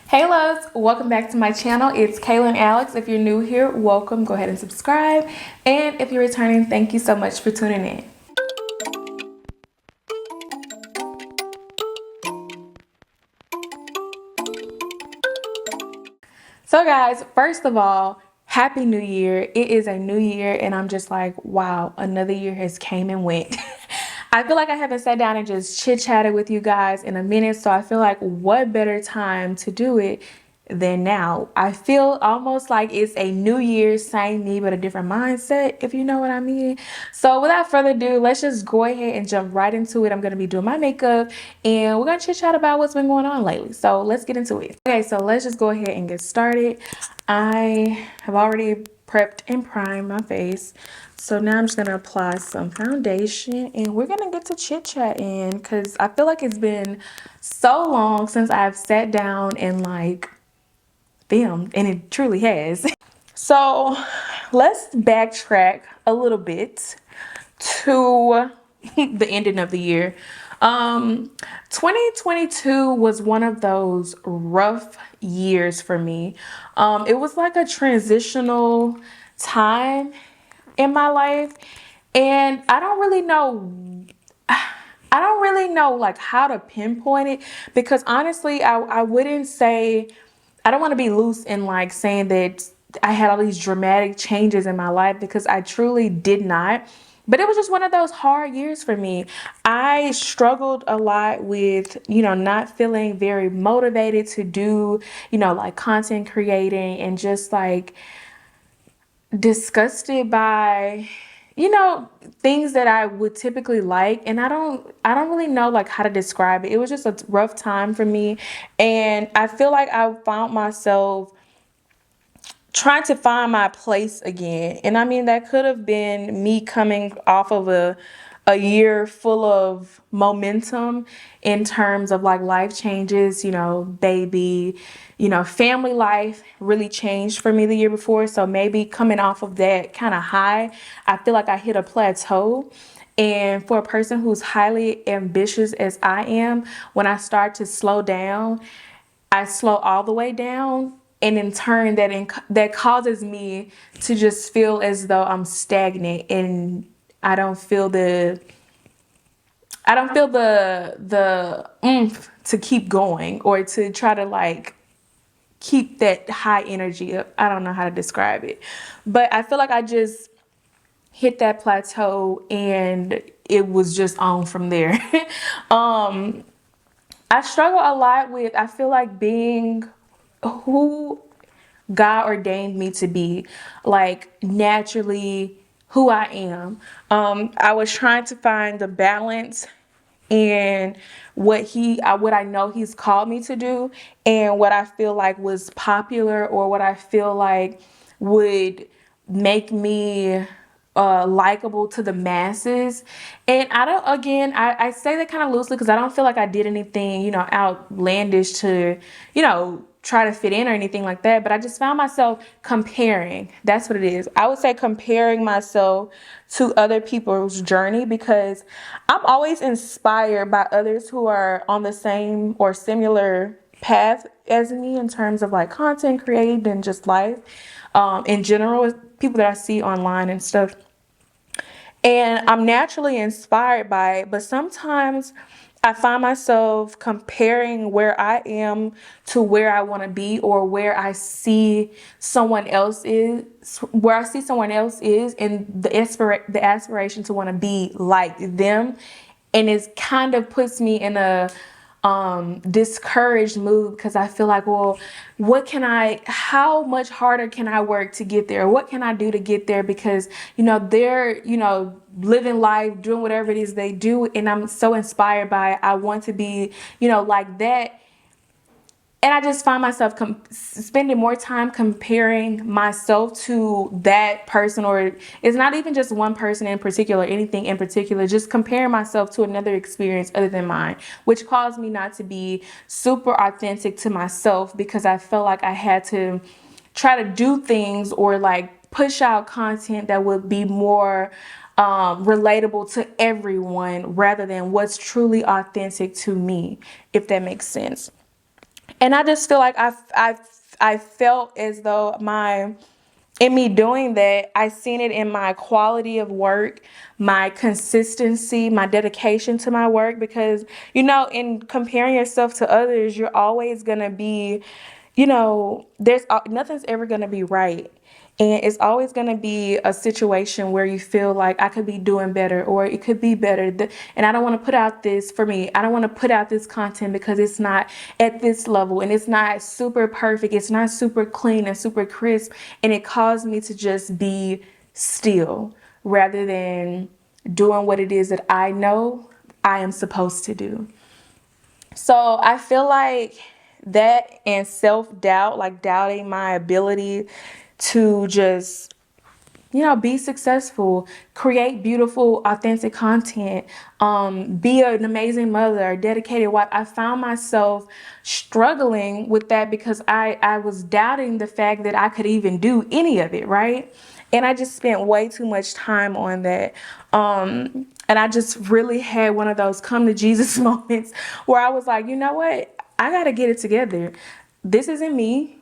Hey loves, welcome back to my channel. It's Kaylan Alex. If you're new here, welcome. Go ahead and subscribe. And if you're returning, thank you so much for tuning in. So guys, first of all, Happy New Year. It is a new year and I'm just like, wow, another year has came and went. I feel like I haven't sat down and just chit-chatted with you guys in a minute, so I feel like what better time to do it than now. I feel almost like it's a new year, same me, but a different mindset, if you know what I mean. So without further ado, let's just go ahead and jump right into it. I'm going to be doing my makeup and we're going to chit-chat about what's been going on lately. So let's get into it. Okay, so let's just go ahead and get started. I have already prepped and primed my face. So now I'm just going to apply some foundation and we're going to get to chit-chatting because I feel like it's been so long since I've sat down and like filmed, and it truly has. So let's backtrack a little bit to the ending of the year. 2022 was one of those rough years for me. It was like a transitional time in my life, and I don't really know like how to pinpoint it, because honestly I wouldn't say, I don't want to be loose in like saying that I had all these dramatic changes in my life, because I truly did not. But it was just one of those hard years for me. I struggled a lot with, not feeling very motivated to do, like content creating, and just like disgusted by, things that I would typically like. And I don't really know like how to describe it. It was just a rough time for me. And I feel like I found myself trying to find my place again. And I mean, that could have been me coming off of a year full of momentum in terms of like life changes, baby, family life really changed for me the year before. So maybe coming off of that kind of high, I feel like I hit a plateau. And for a person who's highly ambitious as I am, when I start to slow down, I slow all the way down, and in turn that causes me to just feel as though I'm stagnant, and I don't feel the oomph to keep going, or to try to like keep that high energy up. I don't know how to describe it, but I feel like I just hit that plateau and it was just on from there. um I struggle a lot with, I feel like, being who God ordained me to be, like naturally who I am. I was trying to find the balance in what I know He's called me to do, and what I feel like was popular, or what I feel like would make me likable to the masses. And I say that kind of loosely, because I don't feel like I did anything, outlandish to, try to fit in or anything like that. But I just found myself comparing. That's what it is. I would say comparing myself to other people's journey, because I'm always inspired by others who are on the same or similar path as me in terms of like content creating and just life in general, people that I see online and stuff. And I'm naturally inspired by it, but sometimes I find myself comparing where I am to where I want to be, or where I see someone else is, and the aspiration to want to be like them. And it kind of puts me in a discouraged mood, because I feel like, well, how much harder can I work to get there? What can I do to get there? Because, they're, living life, doing whatever it is they do. And I'm so inspired by it. I want to be, like that. And I just find myself spending more time comparing myself to that person, or it's not even just one person in particular, anything in particular, just comparing myself to another experience other than mine, which caused me not to be super authentic to myself, because I felt like I had to try to do things or like push out content that would be more relatable to everyone, rather than what's truly authentic to me, if that makes sense. And I just feel like I felt as though in me doing that, I seen it in my quality of work, my consistency, my dedication to my work. Because, in comparing yourself to others, you're always going to be, there's nothing's ever going to be right. And it's always going to be a situation where you feel like I could be doing better or it could be better. And I don't want to put out this for me. I don't want to put out this content because it's not at this level and it's not super perfect. It's not super clean and super crisp. And it caused me to just be still rather than doing what it is that I know I am supposed to do. So I feel like that and self-doubt, like doubting my ability to just, be successful, create beautiful, authentic content, be an amazing mother, a dedicated wife. I found myself struggling with that because I was doubting the fact that I could even do any of it, right? And I just spent way too much time on that. And I just really had one of those come to Jesus moments where I was like, you know what? I got to get it together. This isn't me.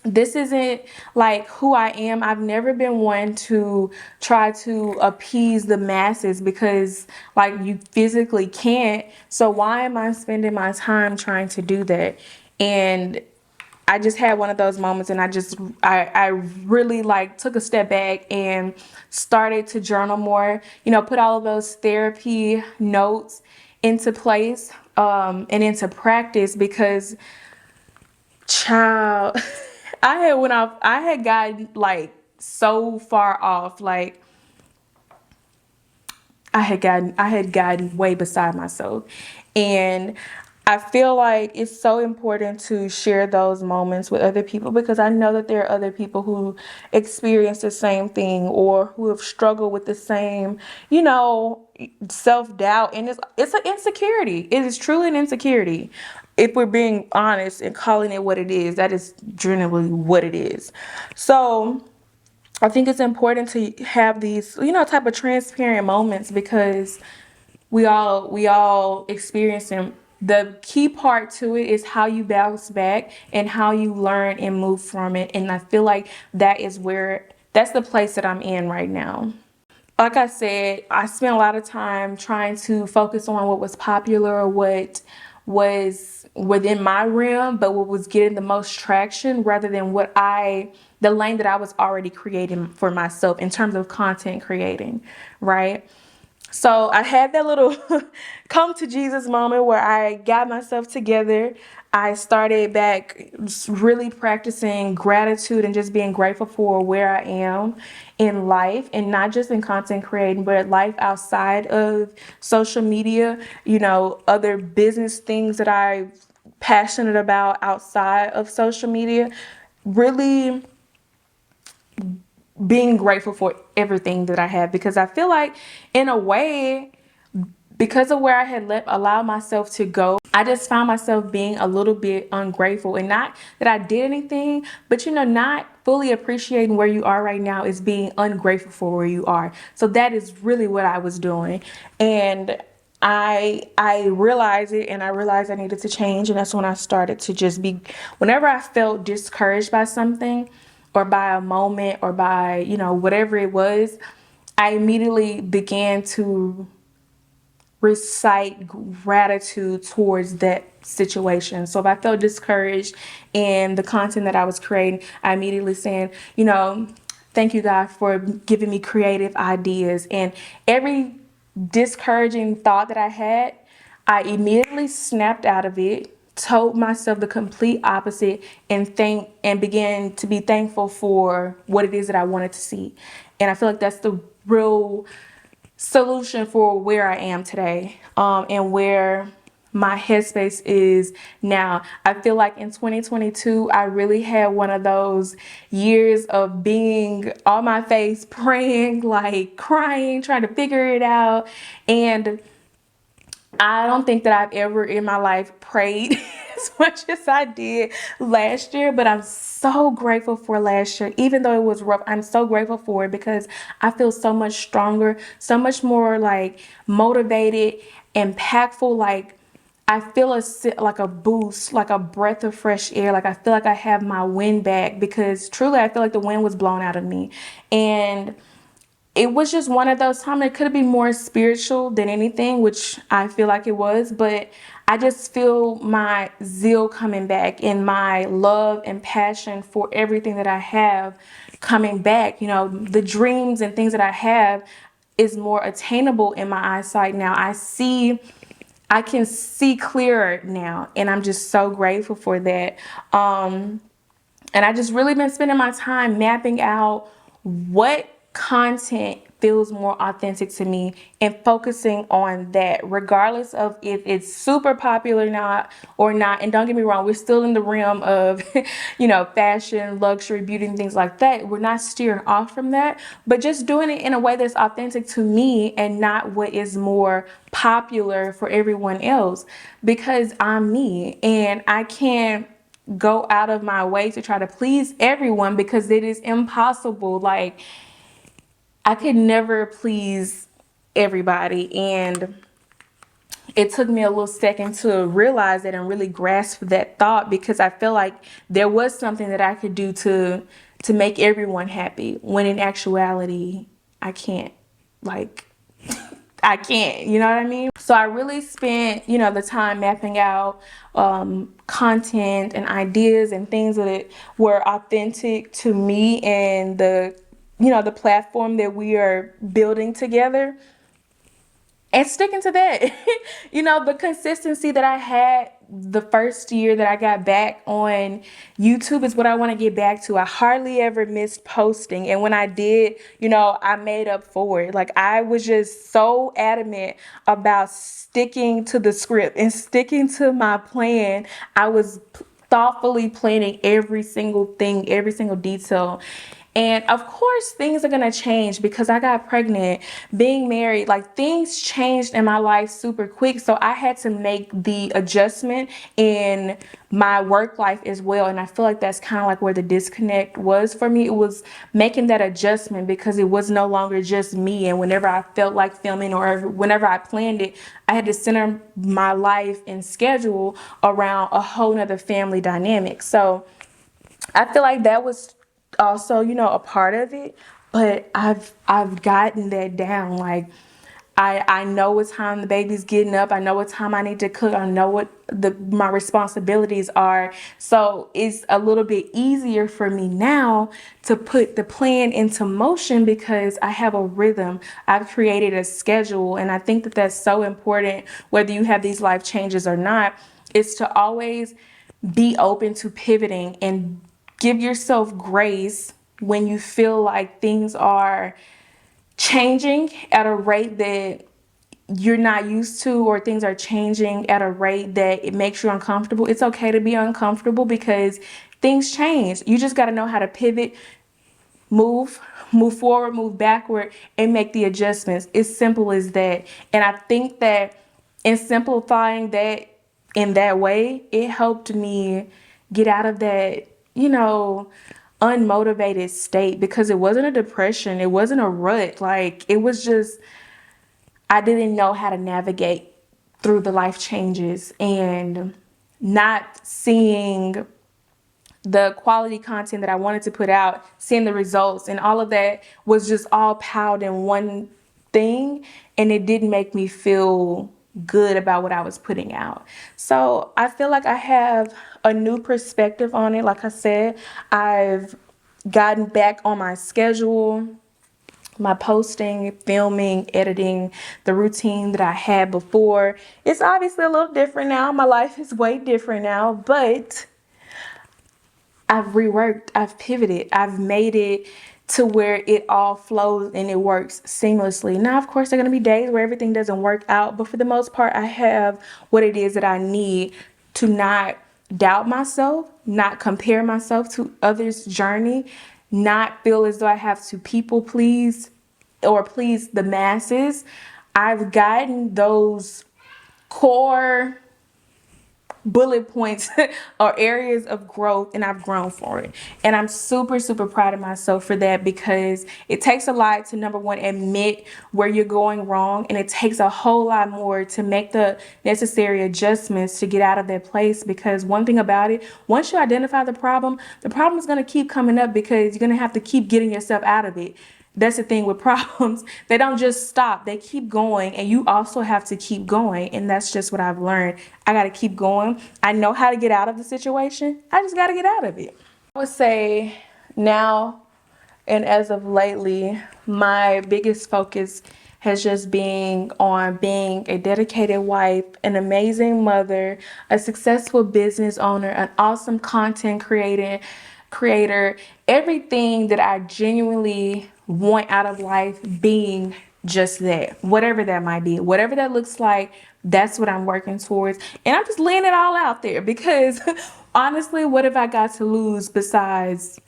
This isn't like who I am. I've never been one to try to appease the masses because like you physically can't. So why am I spending my time trying to do that? And I just had one of those moments and I really like took a step back and started to journal more, put all of those therapy notes into place, and into practice because child, I had gotten like so far off, like I had gotten way beside myself. And I feel like it's so important to share those moments with other people because I know that there are other people who experience the same thing or who have struggled with the same, self-doubt. And it's an insecurity. It is truly an insecurity. If we're being honest and calling it what it is, that is generally what it is. So I think it's important to have these, type of transparent moments because we all experience them. The key part to it is how you bounce back and how you learn and move from it. And I feel like that's the place that I'm in right now. Like I said, I spent a lot of time trying to focus on what was popular or what was within my realm, but what was getting the most traction rather than the lane that I was already creating for myself in terms of content creating, right? So I had that little come to Jesus moment where I got myself together. I started back really practicing gratitude and just being grateful for where I am in life and not just in content creating, but life outside of social media, other business things that I'm passionate about outside of social media. Really being grateful for everything that I have because I feel like in a way because of where I had allowed myself to go, I just found myself being a little bit ungrateful. And not that I did anything, but not fully appreciating where you are right now is being ungrateful for where you are. So that is really what I was doing. And I realized it and I realized I needed to change. And that's when I started to just whenever I felt discouraged by something or by a moment or by, whatever it was, I immediately began to recite gratitude towards that situation. So if I felt discouraged in the content that I was creating, I immediately saying, thank you, God, for giving me creative ideas. And every discouraging thought that I had, I immediately snapped out of it, told myself the complete opposite, and began to be thankful for what it is that I wanted to see. And I feel like that's the real solution for where I am today, and where my headspace is now. I feel like in 2022, I really had one of those years of being on my face, praying, like crying, trying to figure it out. And I don't think that I've ever in my life prayed as much as I did last year, but I'm so grateful for last year. Even though it was rough, I'm so grateful for it because I feel so much stronger, so much more like motivated, impactful. Like I feel like a boost, like a breath of fresh air. Like I feel like I have my wind back, because truly I feel like the wind was blown out of me. And it was just one of those times. It could have been more spiritual than anything, which I feel like it was, but I just feel my zeal coming back and my love and passion for everything that I have coming back. You know, the dreams and things that I have is more attainable in my eyesight now. I can see clearer now, and I'm just so grateful for that. And I just really been spending my time mapping out what content feels more authentic to me and focusing on that, regardless of if it's super popular or not. And don't get me wrong, we're still in the realm of, fashion, luxury, beauty, and things like that. We're not steering off from that, but just doing it in a way that's authentic to me and not what is more popular for everyone else, because I'm me and I can't go out of my way to try to please everyone, because it is impossible. Like, I could never please everybody. And it took me a little second to realize that and really grasp that thought, because I feel like there was something that I could do to make everyone happy, when in actuality I can't. Like, I can't, you know what I mean? So I really spent, the time mapping out content and ideas and things that were authentic to me and the platform that we are building together, and sticking to that. The consistency that I had the first year that I got back on YouTube is what I want to get back to. I hardly ever missed posting. And when I did, I made up for it. Like, I was just so adamant about sticking to the script and sticking to my plan. I was thoughtfully planning every single thing, every single detail. And of course, things are going to change because I got pregnant, being married, like things changed in my life super quick. So I had to make the adjustment in my work life as well. And I feel like that's kind of like where the disconnect was for me. It was making that adjustment because it was no longer just me. And whenever I felt like filming or whenever I planned it, I had to center my life and schedule around a whole nother family dynamic. So I feel like that was also, a part of it, but I've gotten that down. Like, I know what time the baby's getting up. I know what time I need to cook. I know what my responsibilities are. So it's a little bit easier for me now to put the plan into motion because I have a rhythm. I've created a schedule, and I think that that's so important, whether you have these life changes or not, is to always be open to pivoting and give yourself grace when you feel like things are changing at a rate that you're not used to, or things are changing at a rate that it makes you uncomfortable. It's okay to be uncomfortable because things change. You just got to know how to pivot, move forward, move backward, and make the adjustments. It's simple as that. And I think that in simplifying that in that way, it helped me get out of that, unmotivated state, because it wasn't a depression. It wasn't a rut. Like, it was just, I didn't know how to navigate through the life changes and not seeing the quality content that I wanted to put out, seeing the results, and all of that was just all piled in one thing, and it didn't make me feel good about what I was putting out. So I feel like I have a new perspective on it. Like I said, I've gotten back on my schedule, my posting, filming, editing, the routine that I had before. It's obviously a little different now. My life is way different now, but I've reworked, I've pivoted, I've made it to where it all flows and it works seamlessly. Now, of course, there are going to be days where everything doesn't work out, but for the most part, I have what it is that I need to not doubt myself, not compare myself to others' journey, not feel as though I have to people please or please the masses. I've gotten those core bullet points or areas of growth, and I've grown for it. And I'm super, super proud of myself for that, because it takes a lot to, number one, admit where you're going wrong. And it takes a whole lot more to make the necessary adjustments to get out of that place. Because one thing about it, once you identify the problem is going to keep coming up, because you're going to have to keep getting yourself out of it. That's the thing with problems. They don't just stop. They keep going, and you also have to keep going. And that's just what I've learned. I got to keep going. I know how to get out of the situation. I just got to get out of it. I would say now, and as of lately, my biggest focus has just been on being a dedicated wife, an amazing mother, a successful business owner, an awesome content creator, everything that I genuinely want out of life, being just that, whatever that might be, whatever that looks like. That's what I'm working towards. And I'm just laying it all out there, because honestly, what have I got to lose besides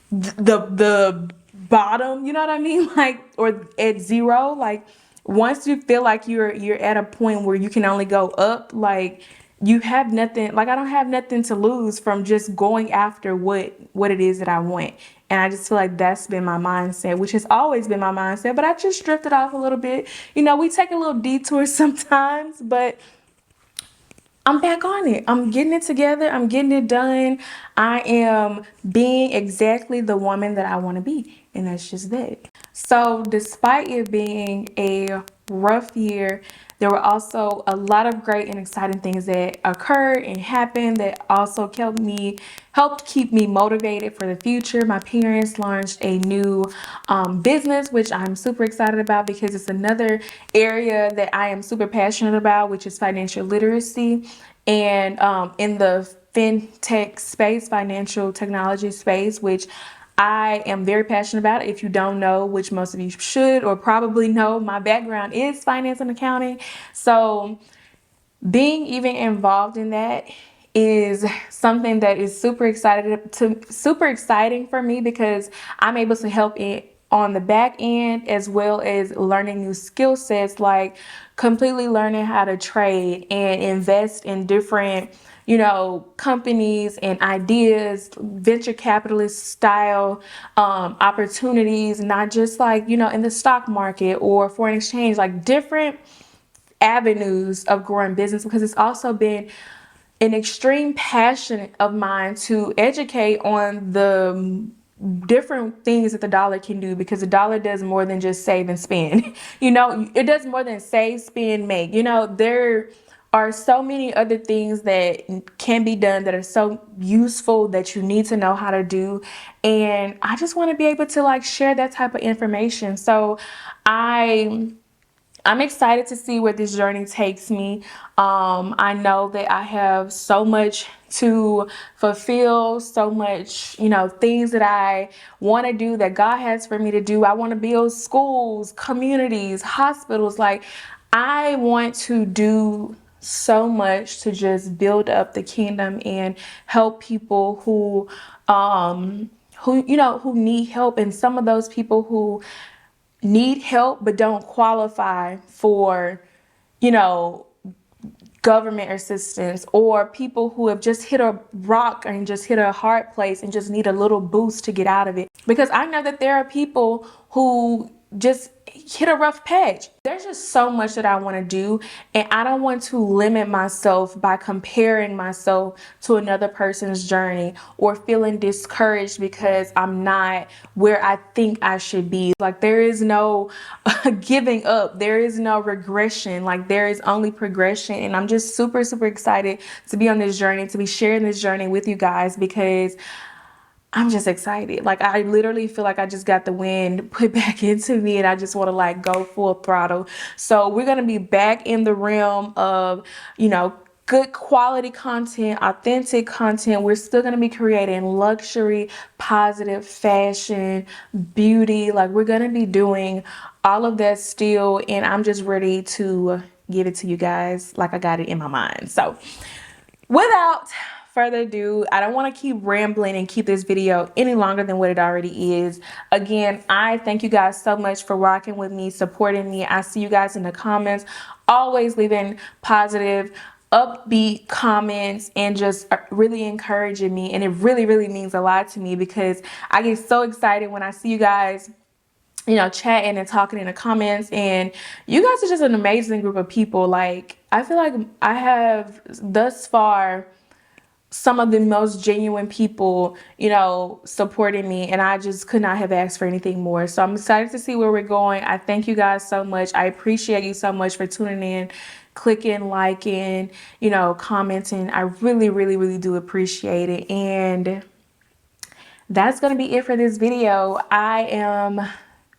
the bottom, you know what I mean? Like, or at zero. Like, once you feel like you're at a point where you can only go up, like, you have nothing. Like, I don't have nothing to lose from just going after what it is that I want. And I just feel like that's been my mindset, which has always been my mindset, but I just drifted off a little bit. You know, we take a little detour sometimes, but I'm back on it. I'm getting it together. I'm getting it done. I am being exactly the woman that I want to be. And that's just that. So despite it being a rough year, there were also a lot of great and exciting things that occurred and happened that also helped keep me motivated for the future. My parents launched a new business, which I'm super excited about, because it's another area that I am super passionate about, which is financial literacy. And in the fintech space, financial technology space, which I am very passionate about. If you don't know, which most of you should or probably know, my background is finance and accounting. So being even involved in that is something that is super exciting for me, because I'm able to help it on the back end, as well as learning new skill sets, like completely learning how to trade and invest in different, you know, companies and ideas, venture capitalist style opportunities, not just like, you know, in the stock market or foreign exchange, like different avenues of growing business. Because it's also been an extreme passion of mine to educate on the different things that the dollar can do, because the dollar does more than just save and spend. You know, it does more than save, spend, make. You know, there are so many other things that can be done that are so useful that you need to know how to do. And I just want to be able to like share that type of information. So I'm excited to see where this journey takes me. I know that I have so much to fulfill, so much, you know, things that I want to do, that God has for me to do. I want to build schools, communities, hospitals. Like, I want to do so much to just build up the kingdom and help people who need help. And some of those people who need help but don't qualify for, you know, government assistance, or people who have just hit a rock and just hit a hard place and just need a little boost to get out of it. Because I know that there are people who just hit a rough patch. There's just so much that I want to do, and I don't want to limit myself by comparing myself to another person's journey, or feeling discouraged because I'm not where I think I should be. Like, there is no giving up. There is no regression. Like, there is only progression. And I'm just super, super excited to be on this journey, to be sharing this journey with you guys, because I'm just excited. Like, I literally feel like I just got the wind put back into me, and I just want to like go full throttle. So we're going to be back in the realm of, you know, good quality content, authentic content. We're still going to be creating luxury, positive fashion, beauty. Like, we're going to be doing all of that still. And I'm just ready to give it to you guys like I got it in my mind. So without further ado, I don't want to keep rambling and keep this video any longer than what it already is. Again, I thank you guys so much for rocking with me, supporting me. I see you guys in the comments, always leaving positive, upbeat comments and just really encouraging me. And it really, really means a lot to me because I get so excited when I see you guys, you know, chatting and talking in the comments. And you guys are just an amazing group of people. Like, I feel like I have thus far some of the most genuine people, you know, supporting me, and I just could not have asked for anything more. So I'm excited to see where we're going. I thank you guys so much. I appreciate you so much for tuning in, clicking, liking, you know, commenting. I really, really, really do appreciate it. And that's going to be it for this video. I am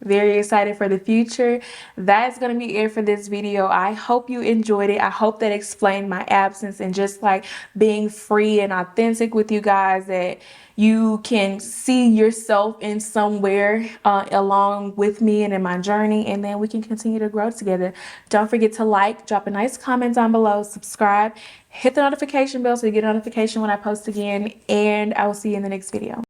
very excited for the future. That's going to be it for this video. I hope you enjoyed it. I hope that explained my absence and just like being free and authentic with you guys, that you can see yourself in somewhere along with me and in my journey, and then we can continue to grow together. Don't forget to like, drop a nice comment down below, subscribe, hit the notification bell so you get a notification when I post again, and I will see you in the next video.